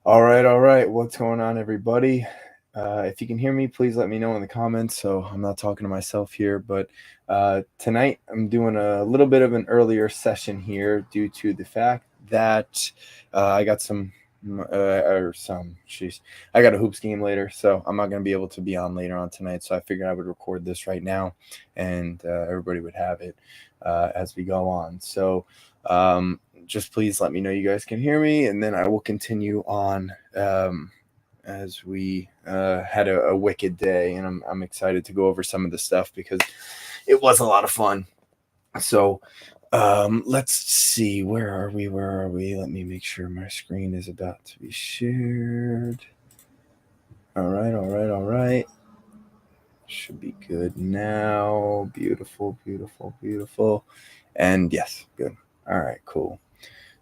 All right. What's going on, everybody? If you can hear me, please let me know in the comments so I'm not talking to myself here. But tonight I'm doing a little bit of an earlier session here due to the fact that I got I got a hoops game later, so I'm not going to be able to be on later on tonight. So I figured I would record this right now and everybody would have it as we go on. So, just please let me know you guys can hear me, and then I will continue on as we had a wicked day, and I'm excited to go over some of the stuff because it was a lot of fun. So let's see, where are we? Let me make sure my screen is about to be shared. All right. Should be good now. Beautiful. And yes, good. All right, cool.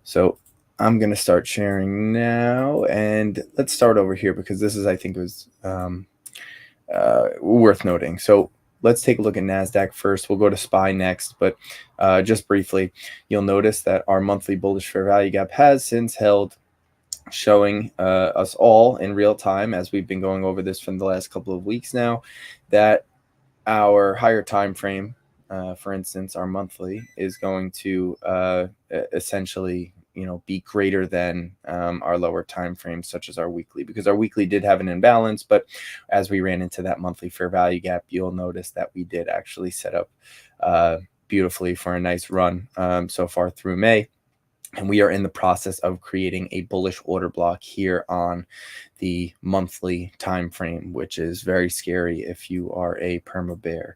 So I'm going to start sharing now, and let's start over here because this is, I think, was worth noting. So let's take a look at NASDAQ first. We'll go to SPY next, but just briefly, you'll notice that our monthly bullish fair value gap has since held, showing us all in real time, as we've been going over this from the last couple of weeks now, that our higher time frame, for instance, our monthly, is going to essentially, be greater than our lower time frames, such as our weekly, because our weekly did have an imbalance. But as we ran into that monthly fair value gap, you'll notice that we did actually set up beautifully for a nice run so far through May. And we are in the process of creating a bullish order block here on the monthly time frame, which is very scary if you are a perma bear.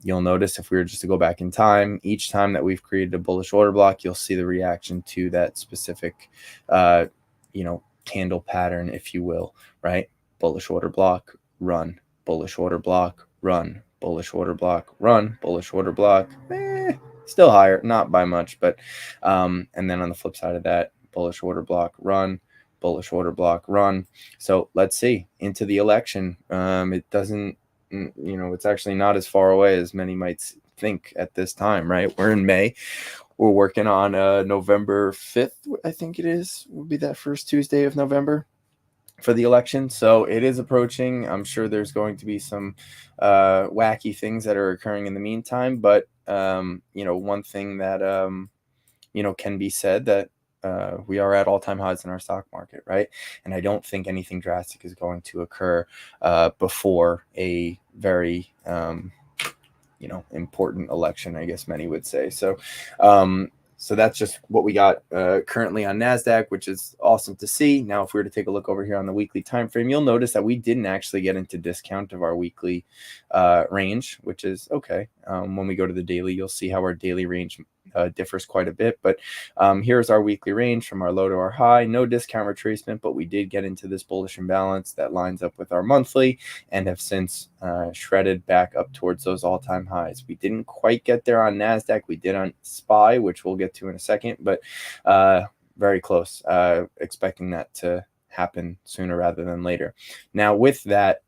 You'll notice, if we were just to go back in time, each time that we've created a bullish order block, you'll see the reaction to that specific candle pattern, if you will, right? Bullish order block, run. Bullish order block, run. Bullish order block, run. Bullish order block, still higher, not by much, but and then on the flip side of that, bullish order block, run. Bullish order block, run. So let's see, into the election. It doesn't, it's actually not as far away as many might think at this time, right? We're in May. We're working on November 5th, I think it is, will be that first Tuesday of November for the election. So it is approaching. I'm sure there's going to be some wacky things that are occurring in the meantime. But, one thing that, can be said, that we are at all-time highs in our stock market, right? And I don't think anything drastic is going to occur before a very, important election, I guess many would say. So, so that's just what we got currently on NASDAQ, which is awesome to see. Now, if we were to take a look over here on the weekly time frame, you'll notice that we didn't actually get into discount of our weekly range, which is okay. When we go to the daily, you'll see how our daily range differs quite a bit. But here's our weekly range from our low to our high. No discount retracement, but we did get into this bullish imbalance that lines up with our monthly and have since shredded back up towards those all-time highs. We didn't quite get there on NASDAQ. We did on SPY, which we'll get to in a second, but very close. Expecting that to happen sooner rather than later. Now, with that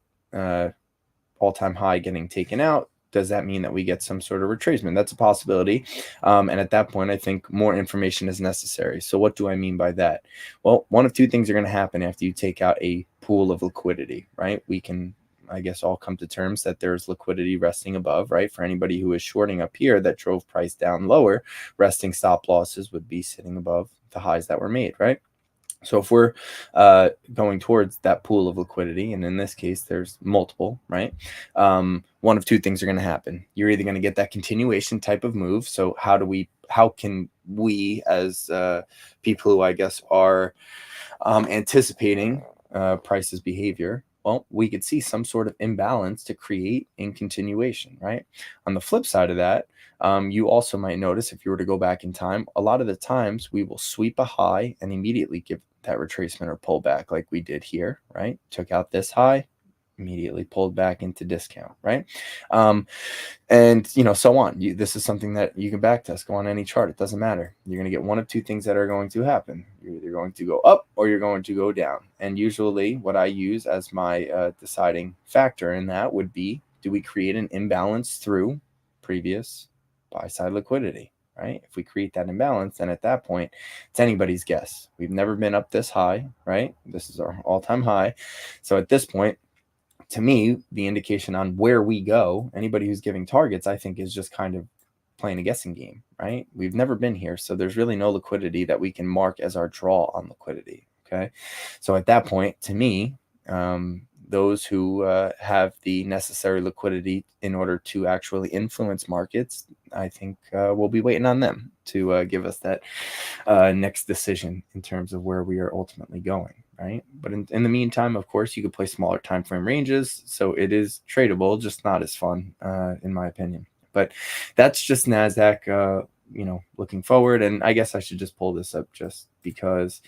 all-time high getting taken out, does that mean that we get some sort of retracement? That's a possibility. And at that point, I think more information is necessary. So what do I mean by that? Well, one of two things are going to happen after you take out a pool of liquidity, right? We can, I guess, all come to terms that there's liquidity resting above, right? For anybody who is shorting up here that drove price down lower, resting stop losses would be sitting above the highs that were made, right? So if we're going towards that pool of liquidity, and in this case, there's multiple, right? One of two things are going to happen. You're either going to get that continuation type of move. So how can we as people who, I guess, are anticipating price's behavior, well, we could see some sort of imbalance to create in continuation, right? On the flip side of that, you also might notice, if you were to go back in time, a lot of the times we will sweep a high and immediately give that retracement or pullback, like we did here, right? Took out this high, immediately pulled back into discount, right? And so on. This is something that you can back test, go on any chart. It doesn't matter. You're going to get one of two things that are going to happen. You're either going to go up or you're going to go down. And usually what I use as my deciding factor in that would be, do we create an imbalance through previous buy side liquidity, right? If we create that imbalance, then at that point, it's anybody's guess. We've never been up this high, right? This is our all-time high. So at this point, to me, the indication on where we go, anybody who's giving targets, I think is just kind of playing a guessing game, right? We've never been here. So there's really no liquidity that we can mark as our draw on liquidity. Okay. So at that point, to me, those who have the necessary liquidity in order to actually influence markets, I think we'll be waiting on them to give us that next decision in terms of where we are ultimately going, right? But in the meantime, of course, you could play smaller time frame ranges, so it is tradable, just not as fun, in my opinion. But that's just NASDAQ, looking forward. And I guess I should just pull this up just because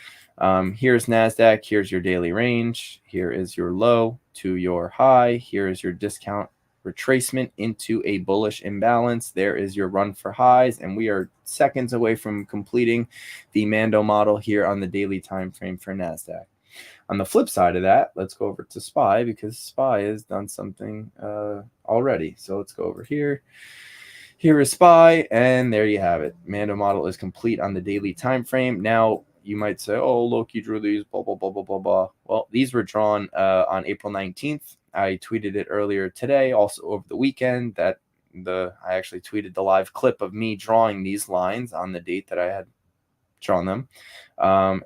here's NASDAQ. Here's your daily range. Here is your low to your high. Here is your discount retracement into a bullish imbalance. There is your run for highs. And we are seconds away from completing the Mando model here on the daily time frame for NASDAQ. On the flip side of that, let's go over to SPY because SPY has done something already. So let's go over here. Here is SPY, and there you have it. Mando model is complete on the daily time frame. Now, you might say, oh, look, you drew these, blah, blah, blah, blah, blah, blah. Well, these were drawn on April 19th. I tweeted it earlier today, also over the weekend, that I actually tweeted the live clip of me drawing these lines on the date that I had drawn them.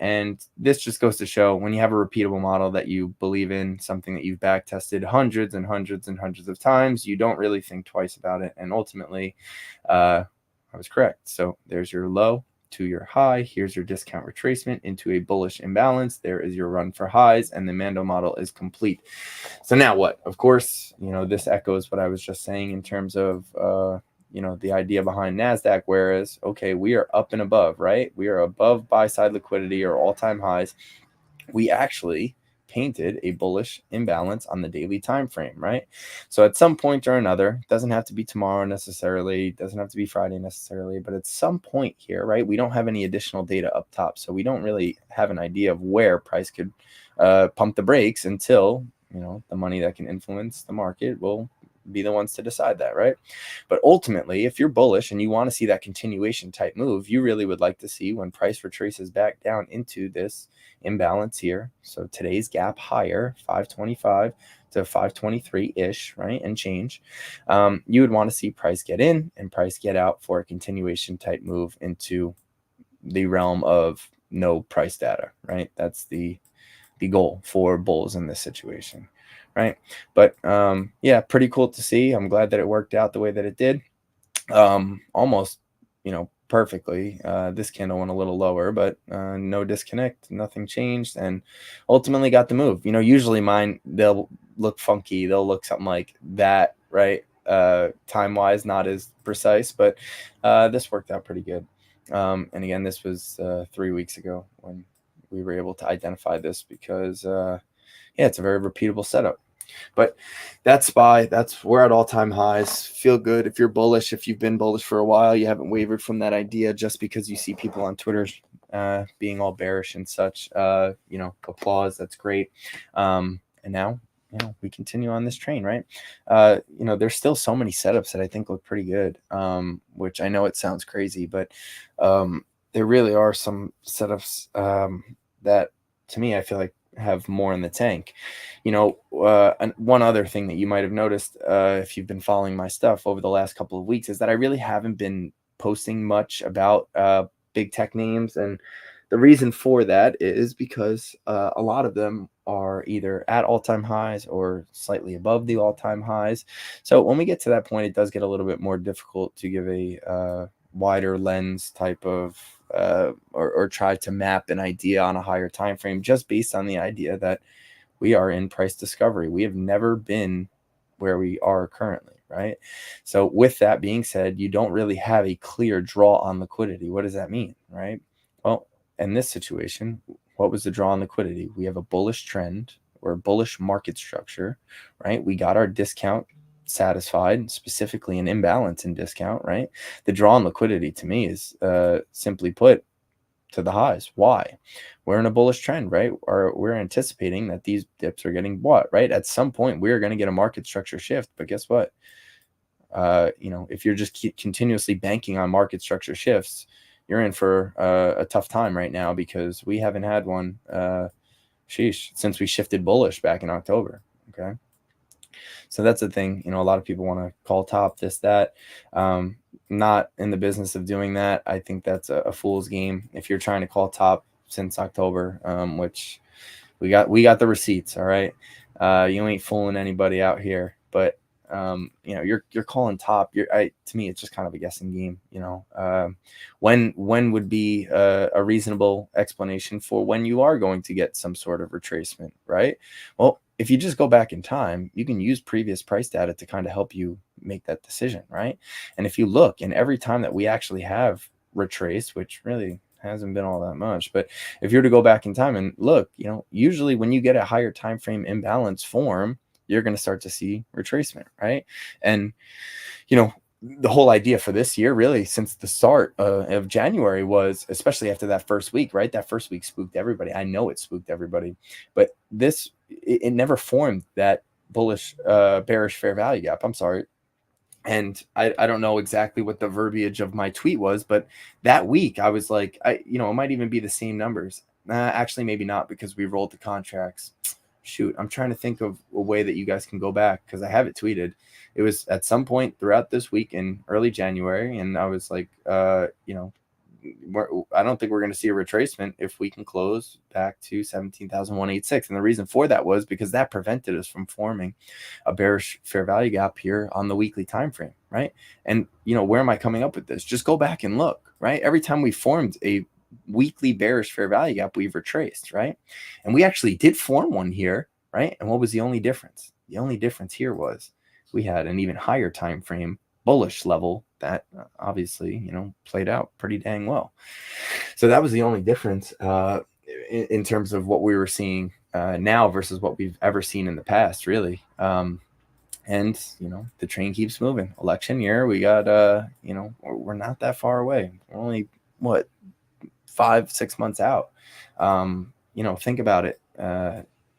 And this just goes to show when you have a repeatable model that you believe in, something that you've back tested hundreds and hundreds and hundreds of times, you don't really think twice about it. And ultimately, I was correct. So there's your low to your high. Here's your discount retracement into a bullish imbalance. There is your run for highs, and the Mando model is complete. So now what? Of course, this echoes what I was just saying in terms of the idea behind NASDAQ, whereas, okay, we are up and above, right? We are above buy side liquidity or all-time highs. We actually painted a bullish imbalance on the daily time frame, right? So at some point or another, doesn't have to be tomorrow necessarily, doesn't have to be Friday necessarily, but at some point here, right, we don't have any additional data up top, so we don't really have an idea of where price could pump the brakes until the money that can influence the market will be the ones to decide that, right? But ultimately, if you're bullish and you want to see that continuation type move, you really would like to see when price retraces back down into this imbalance here. So today's gap higher, 525 to 523-ish, right? And change. You would want to see price get in and price get out for a continuation type move into the realm of no price data, right? That's the goal for bulls in this situation, right? But yeah, pretty cool to see. I'm glad that it worked out the way that it did. Almost, perfectly. This candle went a little lower, but no disconnect, nothing changed, and ultimately got the move. Usually mine, they'll look funky. They'll look something like that, right? Time-wise, not as precise, but this worked out pretty good. And again, this was 3 weeks ago when we were able to identify this because, yeah, it's a very repeatable setup. But that's SPY. We're at all-time highs. Feel good if you're bullish. If you've been bullish for a while, you haven't wavered from that idea just because you see people on Twitter being all bearish and such. Applause. That's great. And now, we continue on this train, right? There's still so many setups that I think look pretty good, which I know it sounds crazy, but there really are some setups that, to me, I feel like have more in the tank. And one other thing that you might have noticed if you've been following my stuff over the last couple of weeks is that I really haven't been posting much about big tech names, and the reason for that is because a lot of them are either at all-time highs or slightly above the all-time highs. So when we get to that point, it does get a little bit more difficult to give a wider lens type of or try to map an idea on a higher time frame, just based on the idea that we are in price discovery. We have never been where we are currently, right? So with that being said, you don't really have a clear draw on liquidity. What does that mean, right? Well, in this situation, what was the draw on liquidity? We have a bullish trend or a bullish market structure, right? We got our discount satisfied, specifically an imbalance in discount, right? The draw on liquidity to me is simply put to the highs. Why? We're in a bullish trend, right? Or we're anticipating that these dips are getting bought, right? At some point, we're going to get a market structure shift, but guess what? if you're just continuously banking on market structure shifts, you're in for a tough time right now, because we haven't had one, since we shifted bullish back in October. Okay. So that's the thing. A lot of people want to call top, this, that. Not in the business of doing that. I think that's a fool's game. If you're trying to call top since October, which we got the receipts. All right. You ain't fooling anybody out here, but you're calling top. To me, it's just kind of a guessing game. When would be a reasonable explanation for when you are going to get some sort of retracement, right? Well, if you just go back in time, you can use previous price data to kind of help you make that decision, right? And if you look, and every time that we actually have retraced, which really hasn't been all that much, but if you're to go back in time and look, usually when you get a higher time frame imbalance form, you're going to start to see retracement, right? And the whole idea for this year, really, since the start of January, was, especially after that first week, right? That first week spooked everybody. I know it spooked everybody, but it never formed that bearish fair value gap. I'm sorry. And I don't know exactly what the verbiage of my tweet was, but that week I was like, it might even be the same numbers. Actually, maybe not, because we rolled the contracts. Shoot, I'm trying to think of a way that you guys can go back, because I have it tweeted. It was at some point throughout this week in early January, and I was like, I don't think we're going to see a retracement if we can close back to 17,186. And the reason for that was because that prevented us from forming a bearish fair value gap here on the weekly time frame, right? And where am I coming up with this? Just go back and look, right? Every time we formed a weekly bearish fair value gap, we've retraced, right? And we actually did form one here, right? And what was the only difference? The only difference here was we had an even higher time frame bullish level that obviously played out pretty dang well. So that was the only difference in terms of what we were seeing now versus what we've ever seen in the past, really. And the train keeps moving. Election year, we got we're not that far away. We're only 5-6 months out. Think about it.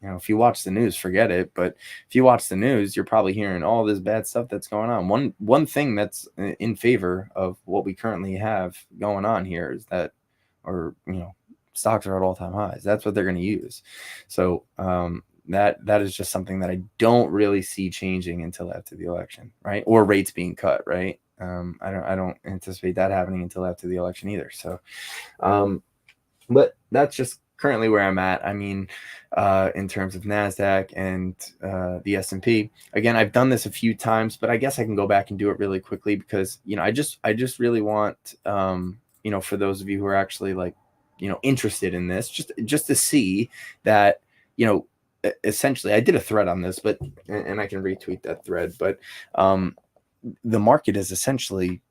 If you watch the news, forget it. But if you watch the news, you're probably hearing all this bad stuff that's going on. One thing that's in favor of what we currently have going on here is that, stocks are at all-time highs. That's what they're going to use. So that is just something that I don't really see changing until after the election, right? Or rates being cut, right? I don't anticipate that happening until after the election either. So, but that's just currently where I'm at. I mean, in terms of NASDAQ and the S&P. Again, I've done this a few times, but I guess I can go back and do it really quickly, because I just really want for those of you who are actually interested in this, just to see that essentially, I did a thread on this, but and I can retweet that thread, but the market has essentially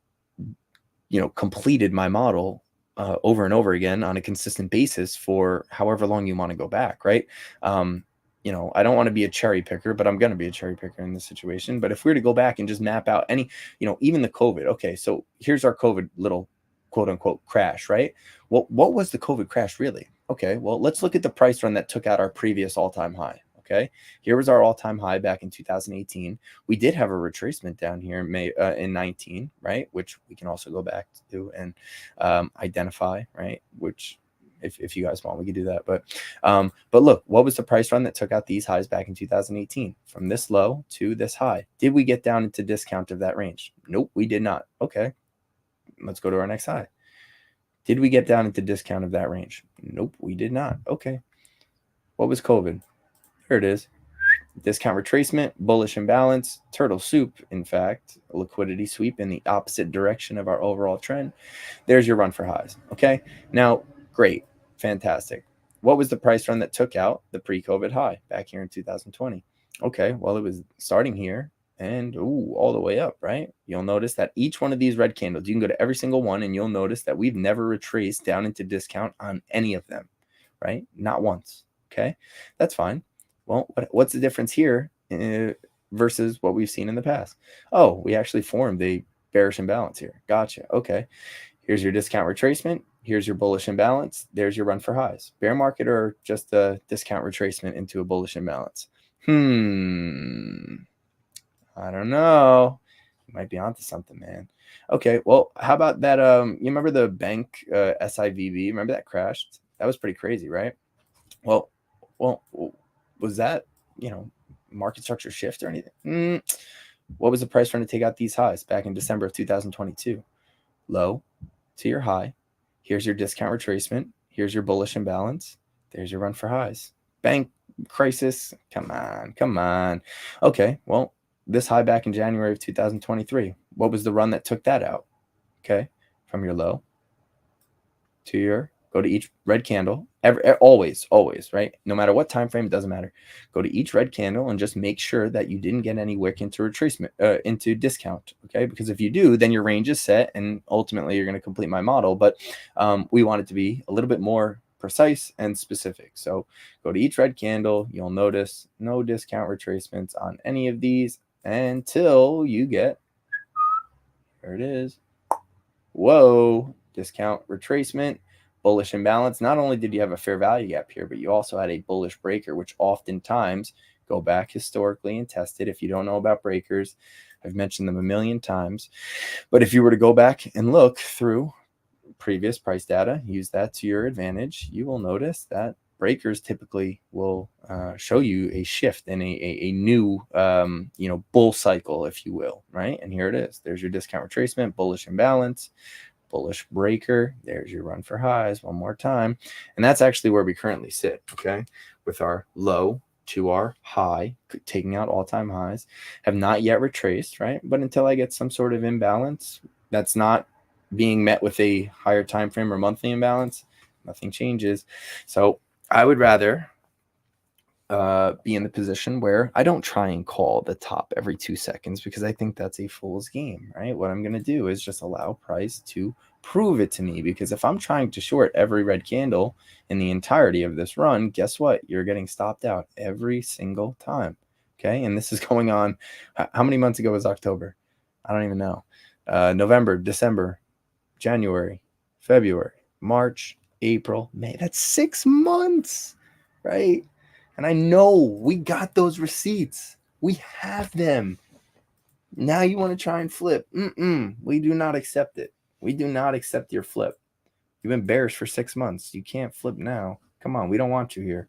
completed my model over and over again on a consistent basis for however long you want to go back, right? I don't want to be a cherry picker, but I'm going to be a cherry picker in this situation. But if we were to go back and just map out any, even the COVID, okay, so here's our COVID little quote unquote crash, right? What was the COVID crash really? Okay, well, let's look at the price run that took out our previous all-time high. Okay, here was our all-time high back in 2018. We did have a retracement down here in May in 19, right? Which we can also go back to and identify, right? Which, if you guys want, we could do that. But look, what was the price run that took out these highs back in 2018 from this low to this high? Did we get down into discount of that range? Nope, we did not. Okay, let's go to our next high. Did we get down into discount of that range? Nope, we did not. Okay, what was COVID? Here it is. Discount retracement, bullish imbalance, turtle soup, in fact, a liquidity sweep in the opposite direction of our overall trend. There's your run for highs. Okay, now, great, fantastic. What was the price run that took out the pre-COVID high back here in 2020? Okay, well, it was starting here and all the way up, right? You'll notice that each one of these red candles, you can go to every single one and you'll notice that we've never retraced down into discount on any of them, right? Not once. Okay, that's fine. Well, what's the difference here versus what we've seen in the past? Oh, we actually formed a bearish imbalance here. Gotcha. Okay. Here's your discount retracement. Here's your bullish imbalance. There's your run for highs. Bear market or just a discount retracement into a bullish imbalance? I don't know. might be onto something, man. Okay, well, how about that? You remember the bank SIVB? Remember that crashed? That was pretty crazy, right? Well, well, was that, market structure shift or anything? What was the price run to take out these highs back in December of 2022? Low to your high. Here's your discount retracement. Here's your bullish imbalance. There's your run for highs. Bank crisis. Come on, come on. Okay, well, this high back in January of 2023. What was the run that took that out? Okay, from your low to your, go to each red candle. Always, right? No matter what time frame, it doesn't matter. Go to each red candle and just make sure that you didn't get any wick into retracement, into discount. Okay, because if you do, then your range is set, and ultimately you're going to complete my model. But we want it to be a little bit more precise and specific. So go to each red candle. You'll notice no discount retracements on any of these until you get, there it is. Whoa, discount retracement, bullish imbalance. Not only did you have a fair value gap here, but you also had a bullish breaker, which oftentimes, go back historically and test it. If you don't know about breakers, I've mentioned them a million times. But if you were to go back and look through previous price data, use that to your advantage, you will notice that breakers typically will show you a shift in a new bull cycle, if you will, right? And here it is. There's your discount retracement, bullish imbalance, bullish breaker. There's your run for highs one more time. And that's actually where we currently sit, okay? With our low to our high, taking out all-time highs, have not yet retraced, right? But until I get some sort of imbalance that's not being met with a higher time frame or monthly imbalance, nothing changes. So I would rather be in the position where I don't try and call the top every 2 seconds, because I think that's a fool's game, right? What I'm going to do is just allow price to prove it to me, because if I'm trying to short every red candle in the entirety of this run, guess what? You're getting stopped out every single time. Okay. And this is going on. How many months ago was October? I don't even know. November, December, January, February, March, April, May. That's 6 months, right? And I know we got those receipts. We have them. Now you want to try and flip. We do not accept it. We do not accept your flip. You've been bearish for 6 months. You can't flip now. Come on, we don't want you here.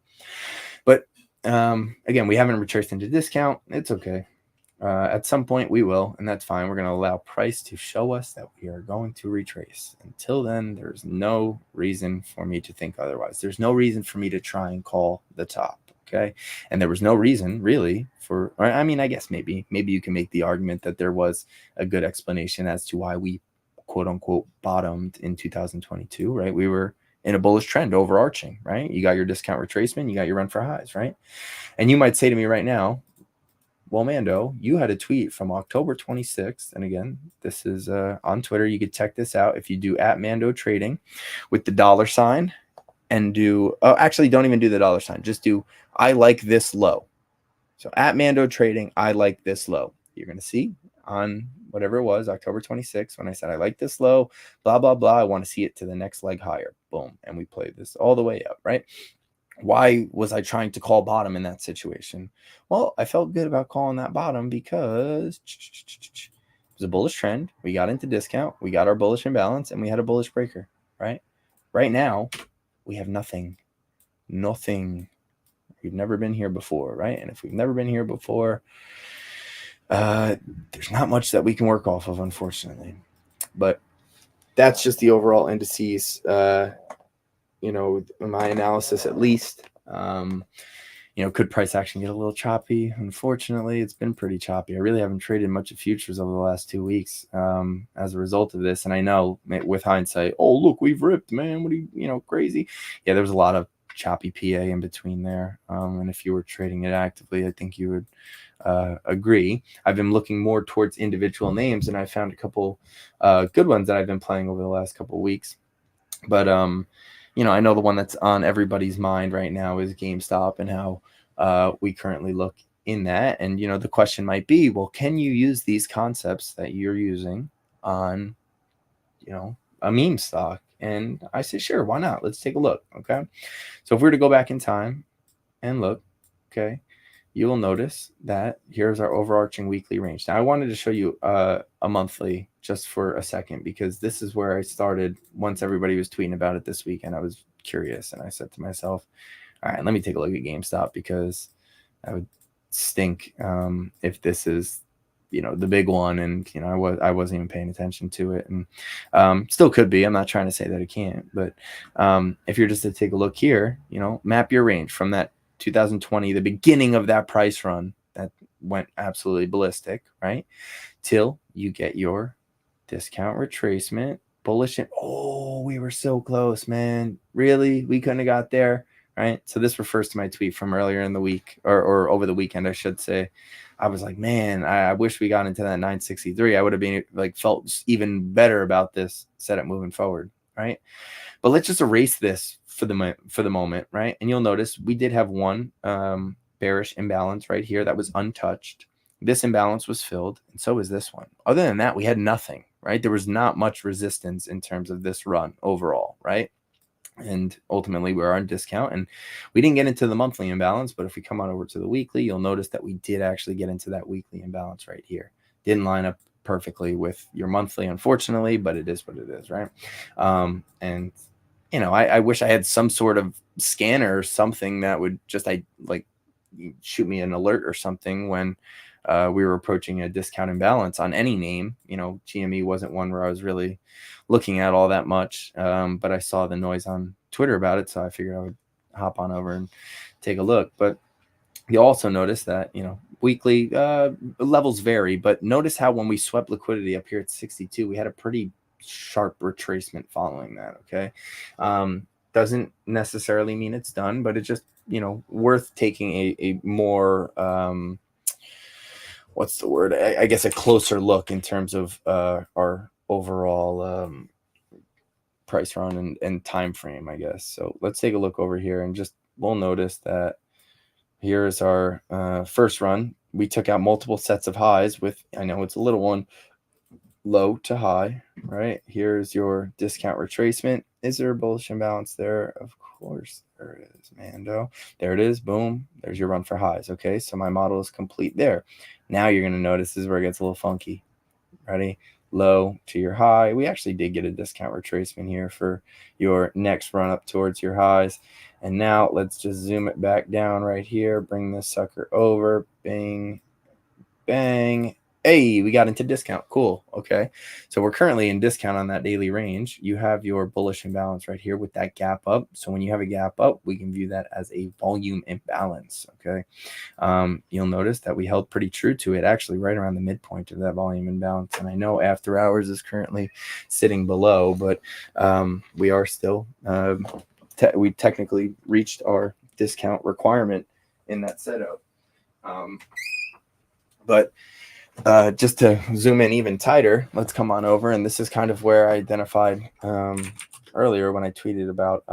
But again, we haven't retraced into discount. It's okay. At some point we will, and that's fine. We're going to allow price to show us that we are going to retrace. Until then, there's no reason for me to think otherwise. There's no reason for me to try and call the top. Okay. And there was no reason really for, or I mean, I guess maybe you can make the argument that there was a good explanation as to why we quote unquote bottomed in 2022, right? We were in a bullish trend overarching, right? You got your discount retracement, you got your run for highs, right? And you might say to me right now, well, Mando, you had a tweet from October 26th. And again, this is on Twitter. You could check this out if you do @MandoTrading with the $sign and do, oh, actually don't even do the $sign. Just do, I like this low. So @MandoTrading, I like this low. You're going to see on whatever it was, October 26th, when I said, I like this low, blah, blah, blah. I want to see it to the next leg higher. Boom. And we played this all the way up, right? Why was I trying to call bottom in that situation? Well, I felt good about calling that bottom because it was a bullish trend. We got into discount. We got our bullish imbalance, and we had a bullish breaker, right? Right now, we have nothing. Nothing. We've never been here before, right? And if we've never been here before, there's not much that we can work off of, unfortunately. But that's just the overall indices, my analysis at least. Could price action get a little choppy? Unfortunately, it's been pretty choppy. I really haven't traded much of futures over the last 2 weeks as a result of this. And I know with hindsight, oh, look, we've ripped, man. What are you, crazy? Yeah, there was a lot of choppy PA in between there. And if you were trading it actively, I think you would agree. I've been looking more towards individual names, and I found a couple good ones that I've been playing over the last couple of weeks. But I know the one that's on everybody's mind right now is GameStop and how we currently look in that. And, the question might be, well, can you use these concepts that you're using on, a meme stock? And I say, sure, why not? Let's take a look. Okay. So if we were to go back in time and look, okay, you will notice that here's our overarching weekly range. Now I wanted to show you a monthly just for a second, because this is where I started once everybody was tweeting about it this weekend. I was curious and I said to myself, all right, let me take a look at GameStop, because that would stink if this is, the big one, and I wasn't even paying attention to it, and still could be. I'm not trying to say that it can't, but if you're just to take a look here, map your range from that 2020, the beginning of that price run that went absolutely ballistic, right, till you get your discount retracement, bullish, and we were so close, man. Really, we couldn't have got there, right? So this refers to my tweet from earlier in the week, or over the weekend, I should say. I was like, man, I wish we got into that 963. I would have been like, felt even better about this setup moving forward, right? But let's just erase this for the moment, right? And you'll notice we did have one bearish imbalance right here that was untouched. This imbalance was filled, and so is this one. Other than that, we had nothing, right? There was not much resistance in terms of this run overall, right? And ultimately we're on discount, and we didn't get into the monthly imbalance. But if we come on over to the weekly, you'll notice that we did actually get into that weekly imbalance right here. Didn't line up perfectly with your monthly, unfortunately, but it is what it is, right? And I wish I had some sort of scanner or something that would just shoot me an alert or something when we were approaching a discount imbalance on any name. GME wasn't one where I was really looking at all that much, but I saw the noise on Twitter about it, so I figured I would hop on over and take a look. But you also notice that, weekly levels vary, but notice how when we swept liquidity up here at 62, we had a pretty sharp retracement following that. Okay. Doesn't necessarily mean it's done, but it's just, worth taking a more, what's the word? I guess a closer look in terms of our overall price run and time frame, I guess. So let's take a look over here, and just we'll notice that here's our first run. We took out multiple sets of highs with, I know it's a little one, low to high, right? Here's your discount retracement. Is there a bullish imbalance there? Of course there is, Mando. There it is. Boom. There's your run for highs. Okay, so my model is complete there. Now you're going to notice this is where it gets a little funky. Ready? Low to your high. We actually did get a discount retracement here for your next run up towards your highs. And now let's just zoom it back down right here. Bring this sucker over. Bang, bang. Hey, we got into discount. Cool. Okay. So we're currently in discount on that daily range. You have your bullish imbalance right here with that gap up. So when you have a gap up, we can view that as a volume imbalance. Okay. You'll notice that we held pretty true to it, actually right around the midpoint of that volume imbalance. And I know after hours is currently sitting below, but we are still, we technically reached our discount requirement in that setup. But just to zoom in even tighter, let's come on over. And this is kind of where I identified earlier when I tweeted about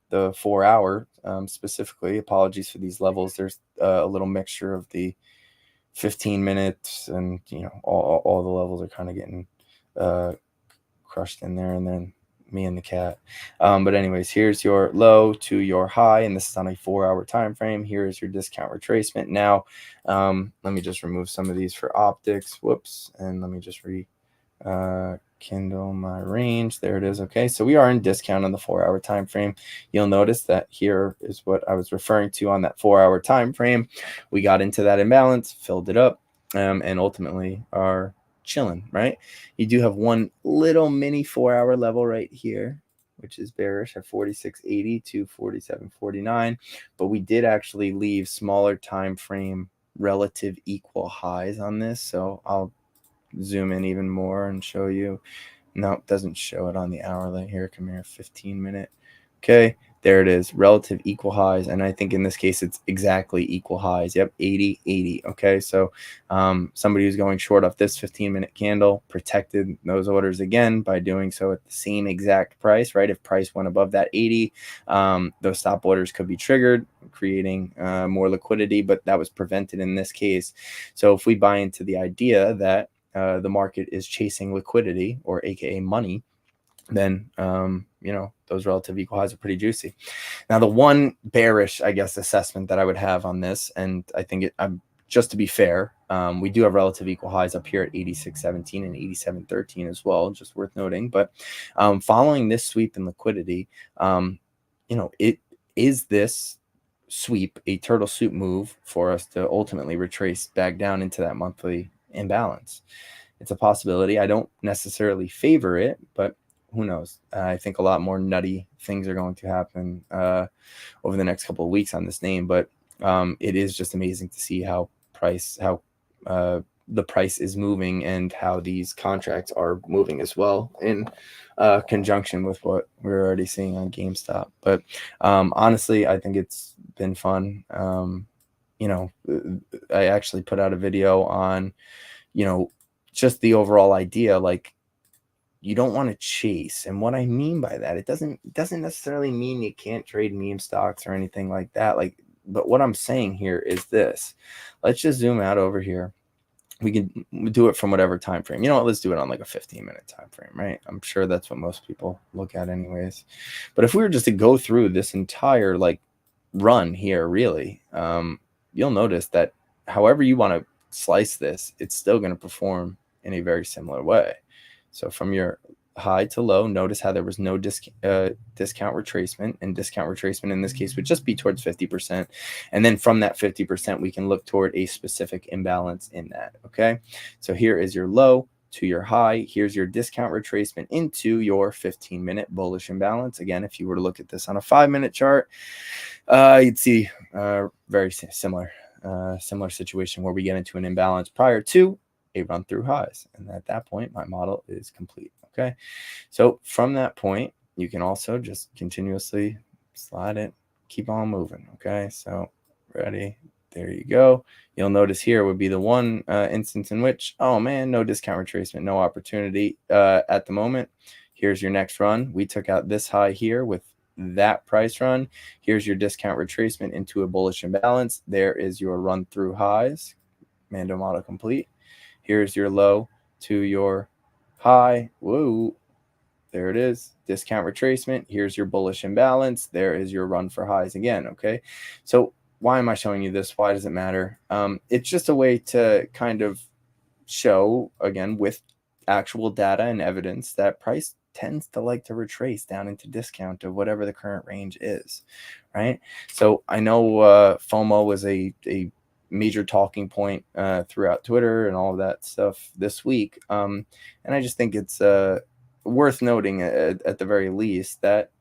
the 4 hour specifically. Apologies for these levels. There's a little mixture of the 15 minutes and, all the levels are kind of getting crushed in there, and then me and the cat. But anyways, here's your low to your high, and this is on a 4 hour time frame. Here is your discount retracement. Now let me just remove some of these for optics. Whoops. And let me just kindle my range. There it is. Okay, so we are in discount on the 4 hour time frame. You'll notice that here is what I was referring to on that 4 hour time frame. We got into that imbalance, filled it up, and ultimately are chilling, right? You do have one little mini 4 hour level right here, which is bearish at 46.80 to 47.49, but we did actually leave smaller time frame relative equal highs on this. So I'll zoom in even more and show you. No, it doesn't show it on the hourly. Here, come here, 15-minute. Okay, there it is, relative equal highs. And I think in this case, it's exactly equal highs. Yep, 80, 80. Okay, so somebody who's going short off this 15-minute candle protected those orders again by doing so at the same exact price, right? If price went above that 80, those stop orders could be triggered, creating more liquidity, but that was prevented in this case. So if we buy into the idea that the market is chasing liquidity, or AKA money, then those relative equal highs are pretty juicy. Now, the one bearish, I guess, assessment that I would have on this, and I think just to be fair, we do have relative equal highs up here at 86.17 and 87.13 as well, just worth noting. But following this sweep in liquidity, it is this sweep a turtle soup move for us to ultimately retrace back down into that monthly imbalance. It's a possibility. I don't necessarily favor it, but who knows? I think a lot more nutty things are going to happen over the next couple of weeks on this name. But it is just amazing to see how the price is moving and how these contracts are moving as well in conjunction with what we're already seeing on GameStop. But honestly, I think it's been fun. I actually put out a video on, just the overall idea, like, you don't want to chase. And what I mean by that, it doesn't necessarily mean you can't trade meme stocks or anything like that. But what I'm saying here is this. Let's just zoom out over here. We can do it from whatever time frame. You know what? Let's do it on like a 15-minute time frame, right? I'm sure that's what most people look at anyways. But if we were just to go through this entire run here, really, you'll notice that however you want to slice this, it's still going to perform in a very similar way. So from your high to low, notice how there was no discount retracement, and discount retracement in this case would just be towards 50%. And then from that 50%, we can look toward a specific imbalance in that. Okay. So here is your low to your high. Here's your discount retracement into your 15-minute bullish imbalance. Again, if you were to look at this on a 5-minute chart, you'd see very similar situation where we get into an imbalance prior to a run through highs. And at that point, my model is complete. Okay. So from that point, you can also just continuously slide it, keep on moving. Okay. So ready. There you go. You'll notice here would be the one instance in which, oh man, no discount retracement, no opportunity at the moment. Here's your next run. We took out this high here with that price run. Here's your discount retracement into a bullish imbalance. There is your run through highs. Mando model complete. Here's your low to your high. Whoa, there it is. Discount retracement. Here's your bullish imbalance. There is your run for highs again. Okay. So why am I showing you this? Why does it matter? It's just a way to kind of show, again, with actual data and evidence, that price tends to like to retrace down into discount of whatever the current range is, right? So I know FOMO was a major talking point throughout Twitter and all of that stuff this week. And I just think it's worth noting at the very least that,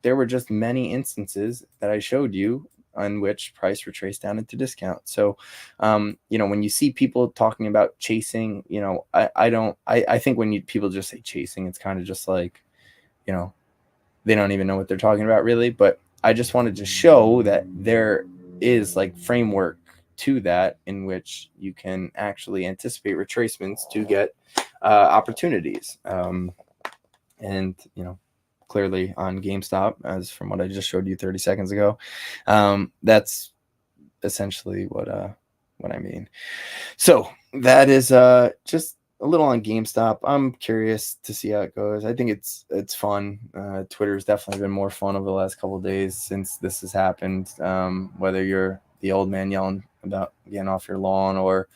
there were just many instances that I showed you on which price retraced down into discount. So, when you see people talking about chasing, I think when people just say chasing, it's kind of just like, they don't even know what they're talking about really. But I just wanted to show that there is framework to that in which you can actually anticipate retracements to get opportunities. And clearly on GameStop, as from what I just showed you 30 seconds ago, that's essentially what I mean. So that is just a little on GameStop. I'm curious to see how it goes. I think it's fun. Twitter's definitely been more fun over the last couple of days since this has happened. Whether you're the old man yelling about getting off your lawn or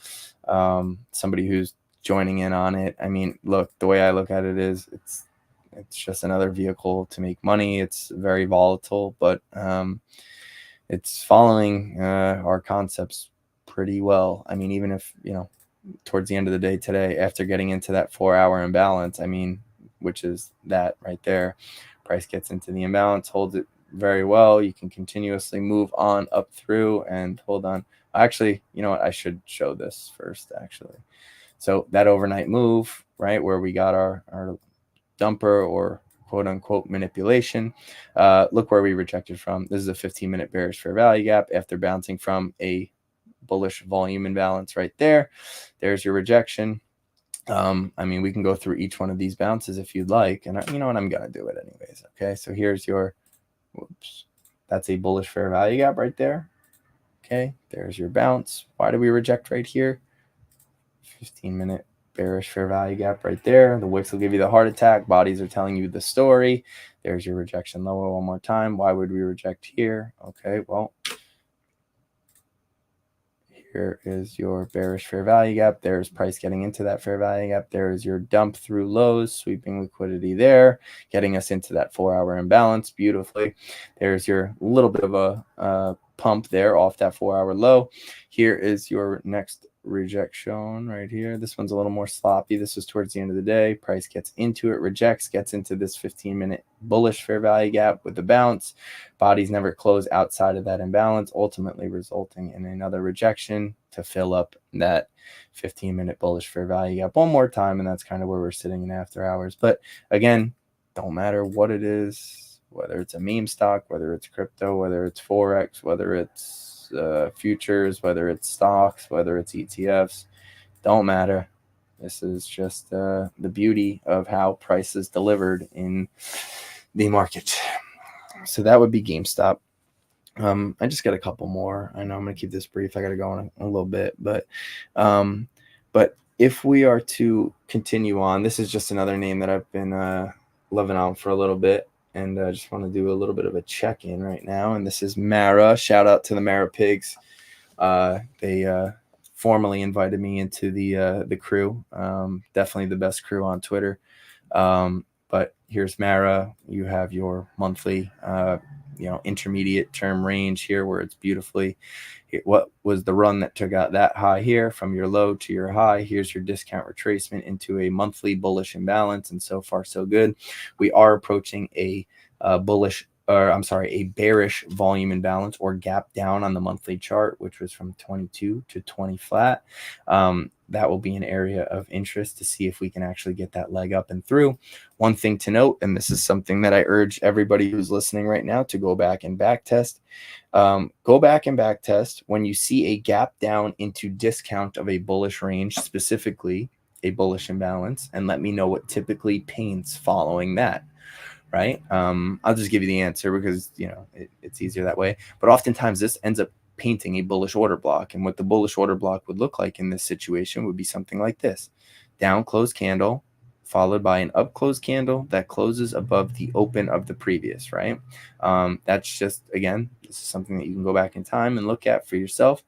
somebody who's joining in on it. I mean, look, the way I look at it is it's just another vehicle to make money. It's very volatile, but it's following our concepts pretty well. I mean, even if, towards the end of the day today, after getting into that 4-hour imbalance, which is that right there, price gets into the imbalance, holds it very well. You can continuously move on up through and hold on. Actually, you know what? I should show this first, actually. So that overnight move, right, where we got our dumper or quote unquote manipulation. Look where we rejected from. This is a 15-minute bearish fair value gap after bouncing from a bullish volume imbalance right there. There's your rejection. We can go through each one of these bounces if you'd like. And you know what? I'm going to do it anyways. Okay. So here's your, that's a bullish fair value gap right there. Okay. There's your bounce. Why do we reject right here? 15-minute bearish fair value gap right there. The wicks will give you the heart attack. Bodies are telling you the story. There's your rejection lower one more time. Why would we reject here? Okay, well, here is your bearish fair value gap. There's price getting into that fair value gap. There is your dump through lows, sweeping liquidity there, getting us into that 4-hour imbalance beautifully. There's your little bit of a pump there off that 4-hour low. Here is your next rejection right here. This one's a little more sloppy. This is towards the end of the day. Price gets into it, rejects, gets into this 15-minute bullish fair value gap with the bounce. Bodies never close outside of that imbalance, ultimately resulting in another rejection to fill up that 15-minute bullish fair value gap one more time. And that's kind of where we're sitting in after hours. But again, don't matter what it is, whether it's a meme stock, whether it's crypto, whether it's Forex, whether it's futures, whether it's stocks, whether it's ETFs, don't matter. This is just the beauty of how price is delivered in the market. So that would be GameStop. I just got a couple more. I know I'm going to keep this brief. I got to go on a little bit, but if we are to continue on, this is just another name that I've been loving on for a little bit. And I just want to do a little bit of a check-in right now. And this is Mara. Shout out to the Mara Pigs. They formally invited me into the crew. Definitely the best crew on Twitter. But here's Mara. You have your monthly, intermediate term range here where it's beautifully. What was the run that took out that high here from your low to your high? Here's your discount retracement into a monthly bullish imbalance, and so far so good. We are approaching a bearish volume imbalance or gap down on the monthly chart, which was from 22 to 20 flat. That will be an area of interest to see if we can actually get that leg up and through. One thing to note, and this is something that I urge everybody who's listening right now to go back and back test. Go back and back test when you see a gap down into discount of a bullish range, specifically a bullish imbalance, and let me know what typically paints following that. Right? I'll just give you the answer because it's easier that way. But oftentimes this ends up painting a bullish order block, and what the bullish order block would look like in this situation would be something like this: down close candle followed by an up close candle that closes above the open of the previous. Right? That's just, again, this is something that you can go back in time and look at for yourself.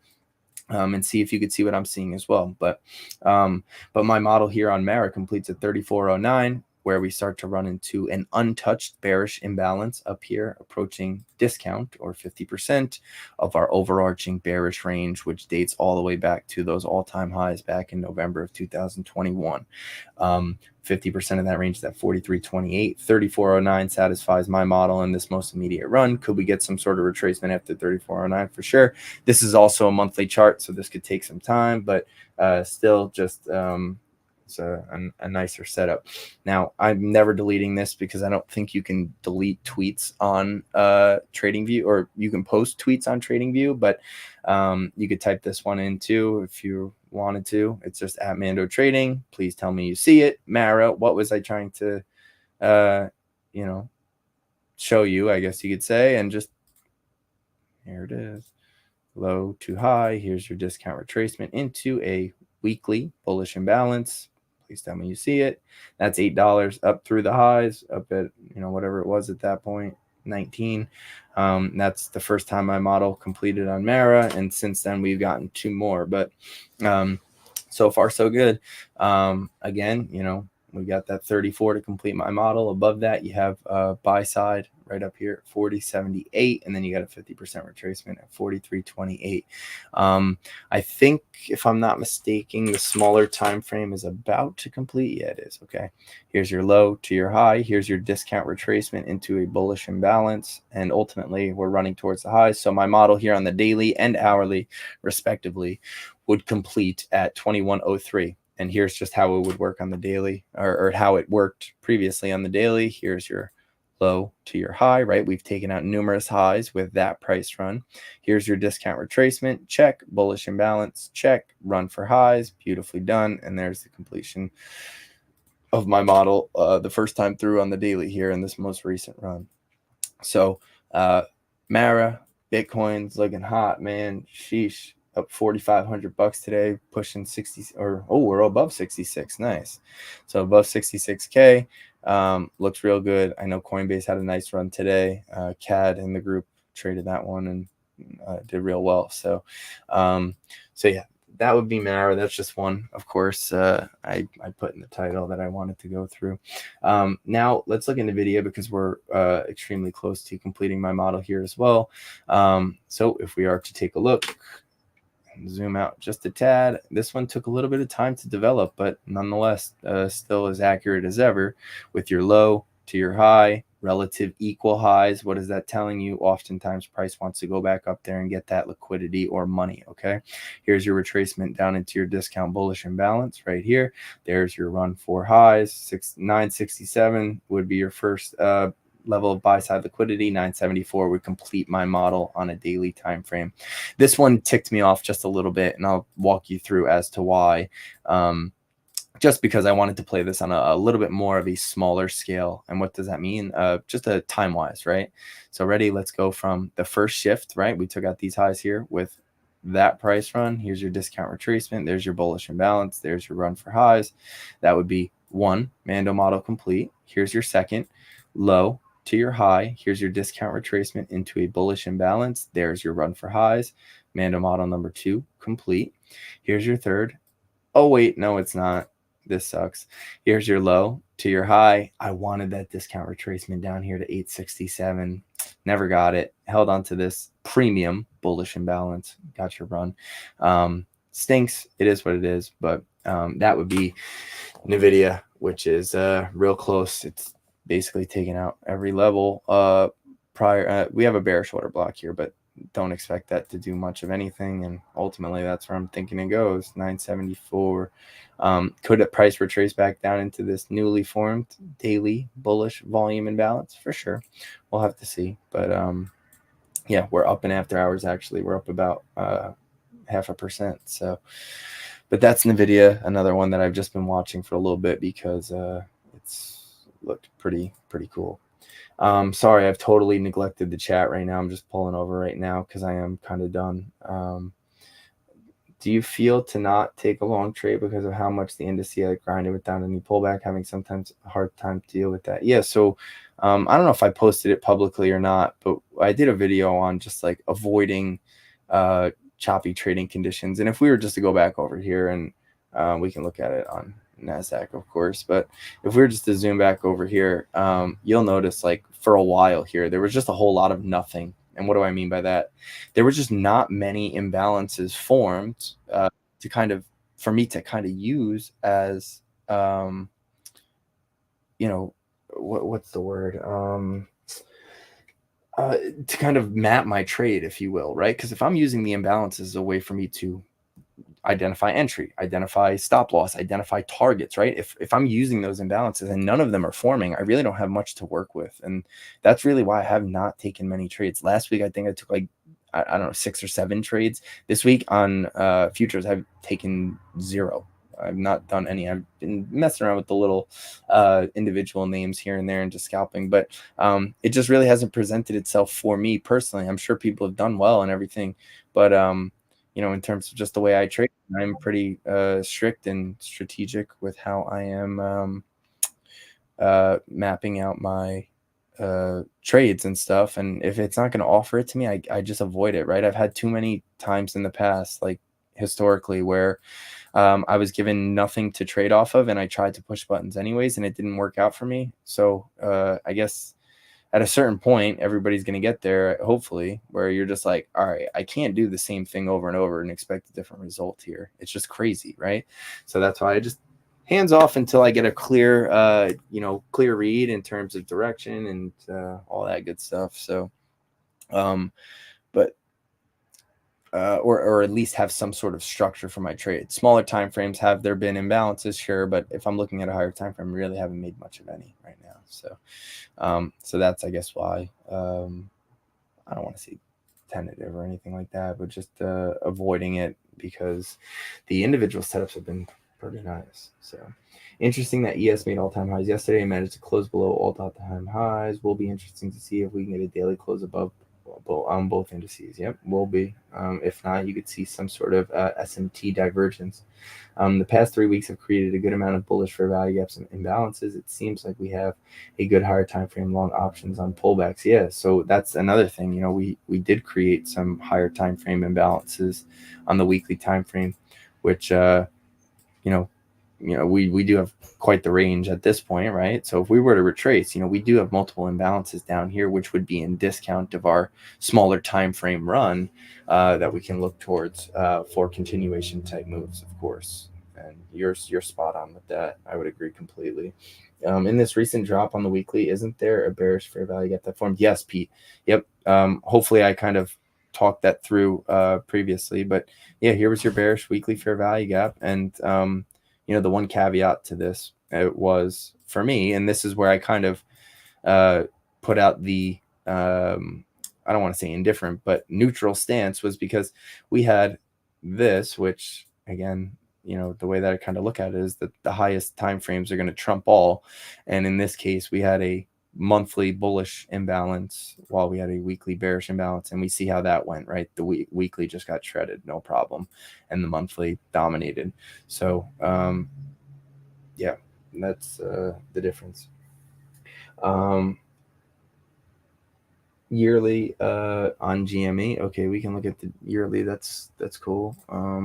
And see if you could see what I'm seeing as well. But my model here on Mara completes at 3409, where we start to run into an untouched bearish imbalance up here, approaching discount or 50% of our overarching bearish range, which dates all the way back to those all-time highs back in November of 2021. 50% of that range is at 43.28. 3409 satisfies my model in this most immediate run. Could we get some sort of retracement after 3409? For sure. This is also a monthly chart, so this could take some time, but still just it's a nicer setup. Now, I'm never deleting this because I don't think you can delete tweets on TradingView, or you can post tweets on TradingView, but you could type this one in too if you wanted to. It's just at MandoTrading. Please tell me you see it. Mara, what was I trying to show you, I guess you could say, and just here it is. Low to high. Here's your discount retracement into a weekly bullish imbalance. Please tell me you see it. That's $8 up through the highs, up at whatever it was at that point, 19. That's the first time my model completed on Mara, and since then we've gotten 2 more. But so far so good. Again, we got that 34 to complete my model. Above that, you have buy side right up here at 40.78, and then you got a 50% retracement at 43.28. I think, if I'm not mistaken, the smaller time frame is about to complete. Yeah, it is. Okay, here's your low to your high. Here's your discount retracement into a bullish imbalance, and ultimately we're running towards the highs. So my model here on the daily and hourly, respectively, would complete at 2103. And here's just how it would work on the daily, or how it worked previously on the daily. Here's your low to your high, right? We've taken out numerous highs with that price run. Here's your discount retracement, check. Bullish imbalance, check. Run for highs, beautifully done. And there's the completion of my model the first time through on the daily here in this most recent run. So Mara, Bitcoin's looking hot, man. Sheesh. up 4,500 bucks today, pushing 60, or we're above 66. Nice. So above 66K. Looks real good. I know Coinbase had a nice run today. CAD in the group traded that one and did real well. So yeah, that would be Mara. That's just one, of course, I put in the title that I wanted to go through. Now let's look into video because we're extremely close to completing my model here as well. So if we are to take a look, zoom out just a tad, this one took a little bit of time to develop, but nonetheless still as accurate as ever with your low to your high, relative equal highs. What is that telling you? Oftentimes price wants to go back up there and get that liquidity or money. Okay, here's your retracement down into your discount bullish imbalance right here. There's your run for highs. 967 would be your first level of buy side liquidity. 974 would complete my model on a daily time frame. This one ticked me off just a little bit, and I'll walk you through as to why. Just because I wanted to play this on a little bit more of a smaller scale. And what does that mean? Just a time-wise, right? So ready, let's go from the first shift, right? We took out these highs here with that price run. Here's your discount retracement. There's your bullish imbalance. There's your run for highs. That would be one, Mando model complete. Here's your second, low to your high. Here's your discount retracement into a bullish imbalance. There's your run for highs. Mando model number 2 complete. Here's your third. Oh, wait, no, it's not. This sucks. Here's your low to your high. I wanted that discount retracement down here to 867. Never got it. Held on to this premium bullish imbalance. Got your run. Stinks. It is what it is. But that would be NVIDIA, which is real close. It's basically taking out every level prior. We have a bearish order block here, but don't expect that to do much of anything, and ultimately that's where I'm thinking it goes. 974. Could a price retrace back down into this newly formed daily bullish volume imbalance? For sure, we'll have to see. But yeah, we're up in after hours. Actually, we're up about 0.5%. So, but that's NVIDIA, another one that I've just been watching for a little bit because it's looked pretty cool. Sorry, I've totally neglected the chat right now. I'm just pulling over right now because I am kind of done. Do you feel to not take a long trade because of how much the indices grinded without any pullback, having sometimes a hard time to deal with that? Yeah, so I don't know if I posted it publicly or not, but I did a video on just like avoiding choppy trading conditions. And if we were just to go back over here and we can look at it on NASDAQ, of course, but if we were just to zoom back over here, you'll notice like for a while here there was just a whole lot of nothing. And what do I mean by that? There were just not many imbalances formed to kind of, for me to kind of use as you know, what's the word, to kind of map my trade, if you will, right? Because if I'm using the imbalances as a way for me to identify entry, identify stop loss, identify targets, right? If I'm using those imbalances and none of them are forming, I really don't have much to work with. And that's really why I have not taken many trades. Last week, I think I took like, I don't know, 6 or 7 trades. This week on futures, I've taken 0. I've not done any. I've been messing around with the little individual names here and there and just scalping, but it just really hasn't presented itself for me personally. I'm sure people have done well and everything, but you know, in terms of just the way I trade, I'm pretty strict and strategic with how I am mapping out my trades and stuff. And if it's not going to offer it to me, I just avoid it, right? I've had too many times in the past, like historically, where I was given nothing to trade off of and I tried to push buttons anyways, and it didn't work out for me. So I guess at a certain point, everybody's going to get there, hopefully, where you're just like, all right, I can't do the same thing over and over and expect a different result here. It's just crazy, right? So that's why I just hands off until I get a clear, you know, clear read in terms of direction and all that good stuff. So, but or at least have some sort of structure for my trade. Smaller time frames, have there been imbalances? Sure, but if I'm looking at a higher time frame, I really haven't made much of any right now. So, so that's, I guess, why I don't want to say tentative or anything like that, but just avoiding it because the individual setups have been pretty nice. So interesting that ES made all-time highs yesterday and managed to close below all-time highs. Will be interesting to see if we can get a daily close above on both indices. Yep, will be. If not, you could see some sort of SMT divergence. The past 3 weeks have created a good amount of bullish fair value gaps and imbalances. It seems like we have a good higher time frame long options on pullbacks. Yeah, so that's another thing. We did create some higher time frame imbalances on the weekly time frame, which you know, we do have quite the range at this point, right? So if we were to retrace, we do have multiple imbalances down here, which would be in discount of our smaller time frame run that we can look towards for continuation type moves, of course. And you're spot on with that. I would agree completely. In this recent drop on the weekly, isn't there a bearish fair value gap that formed? Yes, Pete. Yep. Hopefully, I kind of talked that through previously, but yeah, here was your bearish weekly fair value gap, and the one caveat to this it was for me, and this is where I kind of put out the I don't want to say indifferent, but neutral stance, was because we had this, which again, the way that I kind of look at it is that the highest time frames are going to trump all, and in this case, we had a monthly bullish imbalance while we had a weekly bearish imbalance, and we see how that went, right? The weekly just got shredded, no problem, and the monthly dominated. So yeah, that's the difference. Yearly on GME. Okay, we can look at the yearly. That's cool. Let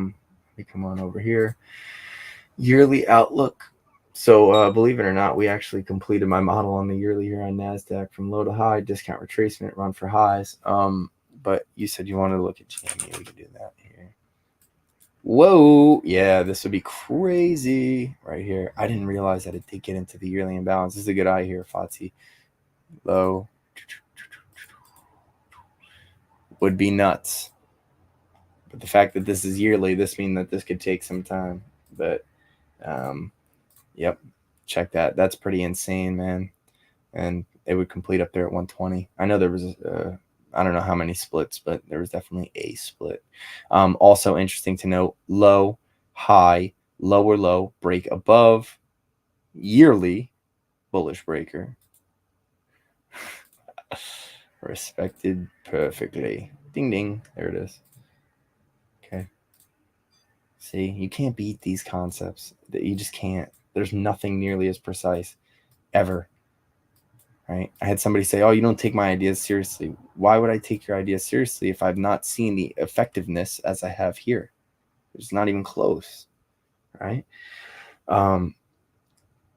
me come on over here. Yearly outlook. So believe it or not, we actually completed my model on the yearly here on NASDAQ from low to high, discount retracement, run for highs. But you said you wanted to look at GME. We can do that here. Whoa, yeah, this would be crazy right here. I didn't realize that it did get into the yearly imbalance. This is a good eye here, FTSE. Low. Would be nuts. But the fact that this is yearly, this means that this could take some time. But yep, check that. That's pretty insane, man. And it would complete up there at 120. I know there was I don't know how many splits, but there was definitely a split. Also interesting to note, low, high, lower low, break above, yearly bullish breaker. Respected perfectly. Ding ding. There it is. Okay. See, you can't beat these concepts. You just can't. There's nothing nearly as precise ever. Right? I had somebody say, "Oh, you don't take my ideas seriously." Why would I take your ideas seriously if I've not seen the effectiveness as I have here? It's not even close, right?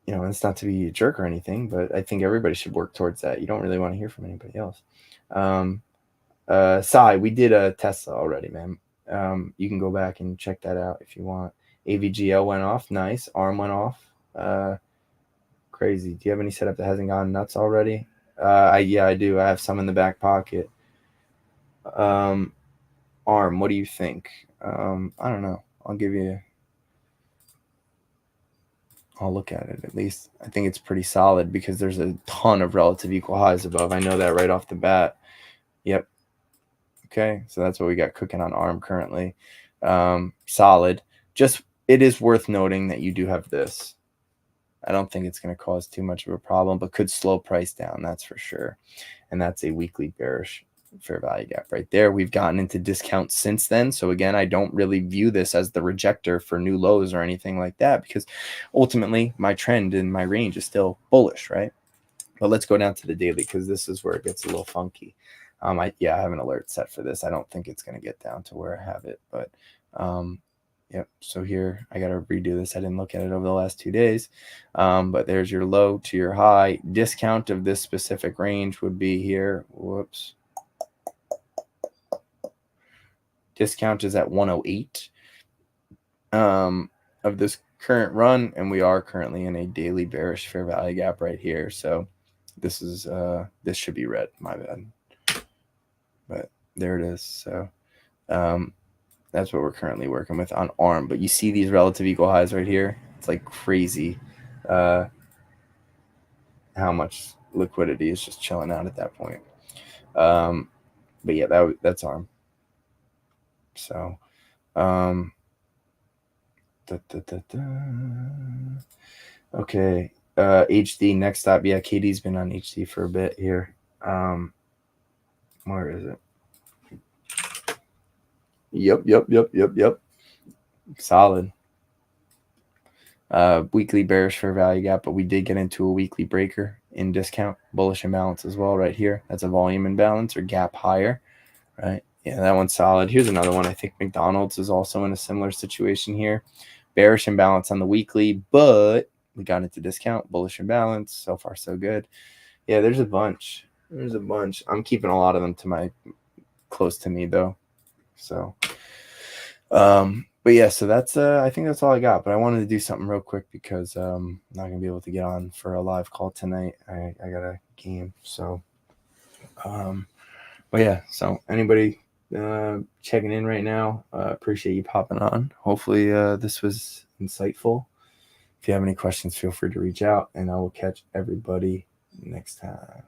It's not to be a jerk or anything, but I think everybody should work towards that. You don't really want to hear from anybody else. Sai, we did a Tesla already, man. You can go back and check that out if you want. AVGL went off, nice. ARM went off, crazy. Do you have any setup that hasn't gone nuts already? I do. I have some in the back pocket. ARM, what do you think? I don't know. I'll look at it at least. I think it's pretty solid because there's a ton of relative equal highs above. I know that right off the bat. Yep. Okay, so that's what we got cooking on ARM currently. Solid. Just it is worth noting that you do have this. I don't think it's going to cause too much of a problem, but could slow price down, that's for sure. And that's a weekly bearish fair value gap right there. We've gotten into discounts since then. So again, I don't really view this as the rejector for new lows or anything like that, because ultimately my trend and my range is still bullish, right? But let's go down to the daily, because this is where it gets a little funky. I have an alert set for this. I don't think it's going to get down to where I have it, but yep. So here I got to redo this. I didn't look at it over the last 2 days, but there's your low to your high. Discount of this specific range would be here. Whoops. Discount is at 108 of this current run, and we are currently in a daily bearish fair value gap right here. So this should be red. My bad. But there it is. So that's what we're currently working with on ARM. But you see these relative equal highs right here. It's like crazy how much liquidity is just chilling out at that point. But yeah, that's ARM. So okay. HD next up. Yeah, KD's been on HD for a bit here. Where is it? Yep. Solid. Weekly bearish for value gap, but we did get into a weekly breaker in discount, bullish imbalance as well right here. That's a volume imbalance or gap higher, right? Yeah, that one's solid. Here's another one. I think McDonald's is also in a similar situation here. Bearish imbalance on the weekly, but we got into discount, bullish imbalance. So far, so good. Yeah, there's a bunch. There's a bunch. I'm keeping a lot of them to my close to me though. So, but yeah, so that's I think that's all I got. But I wanted to do something real quick because I'm not gonna be able to get on for a live call tonight. I got a game. So, but yeah, so anybody checking in right now, appreciate you popping on. Hopefully this was insightful. If you have any questions, feel free to reach out, and I will catch everybody next time.